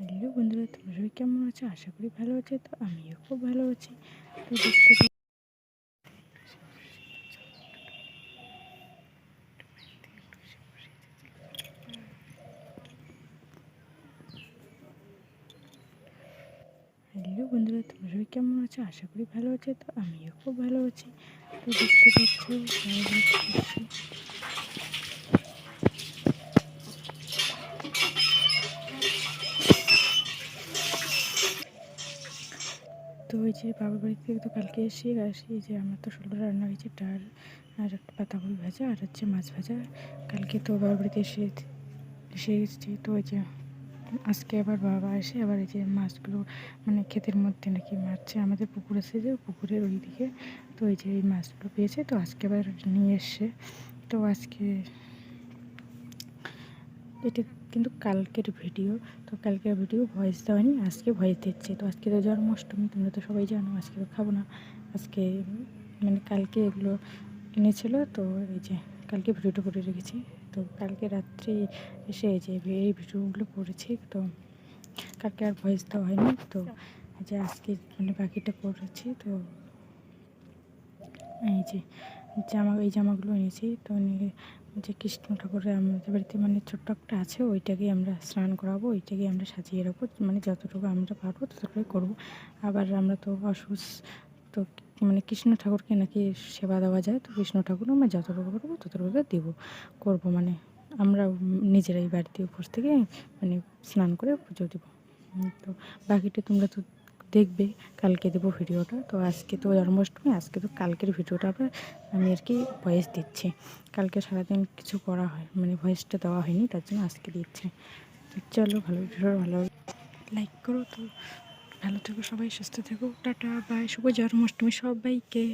Hello বন্ধুরা, তোমরা সবাই কেমন আছো? আশা করি ভালো আছে। তো আমিও খুব ভালো আছি। তো দেখতে হ্যালো বন্ধুরা, তোমরা সবাই কেমন আছো? আশা করি ভালো আছে। তো আমিও খুব ভালো আছি। তো দেখতে পাচ্ছ তো ওই যে বাবার বাড়ি থেকে তো কালকে আসি যে আমার তো ষোলো রান্না হয়েছে, ডাল আর একটা পাতাকপি ভাজা আর হচ্ছে মাছ ভাজা। কালকে তো বাবার বাড়িতে এসেছি। তো ওই যে আজকে আবার বাবা এসে আবার এই যে মাছগুলো মানে ক্ষেতের মধ্যে নাকি মারছে, আমাদের পুকুর আছে যে পুকুরের ওই দিকে। তো এই যে এই মাছগুলো পেয়েছে, তো আজকে আবার নিয়ে এসছে। তো আজকে এটা কিন্তু কালকের ভিডিও, তো কালকের ভিডিও ভয়েস দেওয়ানি, আজকে ভয়েস দিচ্ছে। তো আজকে তো জন্মাষ্টমী, তোমরা তো সবাই জানো। আজকে তো খাবো না, আজকে মানে কালকে এগুলো এনেছিল। তো এই যে কালকে ভিডিওটা করে রেখেছি। তো কালকে রাত্রে এসে এই যে এই ভিডিওগুলো করেছি। তো কালকে আর ভয়েস দেওয়া হয়নি। তো এই যে আজকে মানে বাকিটা করেছি। তো এই যে এই জামাগুলো এনেছি। তো নিয়ে যে কৃষ্ণ ঠাকুরের আমাদের বাড়িতে মানে ছোট্ট একটা আছে, ওইটাকেই আমরা স্নান করাবো, ওইটাকেই আমরা সাজিয়ে রাখবো, মানে যতটুকু আমরা পারবো ততটুকুই করবো। আবার আমরা তো তো মানে কৃষ্ণ ঠাকুরকে নাকি সেবা দেওয়া যায়। তো কৃষ্ণ ঠাকুর আমরা যতটুকু করবো ততটুকু করবো, মানে আমরা নিজেরাই বাড়িতে উপোস থেকে মানে স্নান করে পুজো দেবো। তো বাকিটা তোমরা তো দেখবে, কালকে দেবো ভিডিওটা। তো আজকে তো জন্মাষ্টমী, আজকে তো কালকের ভিডিওটা আবার আমি আর কি ভয়েস দিচ্ছি। কালকে সারাদিন কিছু করা হয় মানে ভয়েসটা দেওয়া হয়নি, তার জন্য আজকে দিচ্ছি। তো চলো, ভালো লাইক করো। তো ভালো থেকো সবাই, সুস্থ থেকো, টাটা বাই, শুভ জন্মাষ্টমী সবাইকে।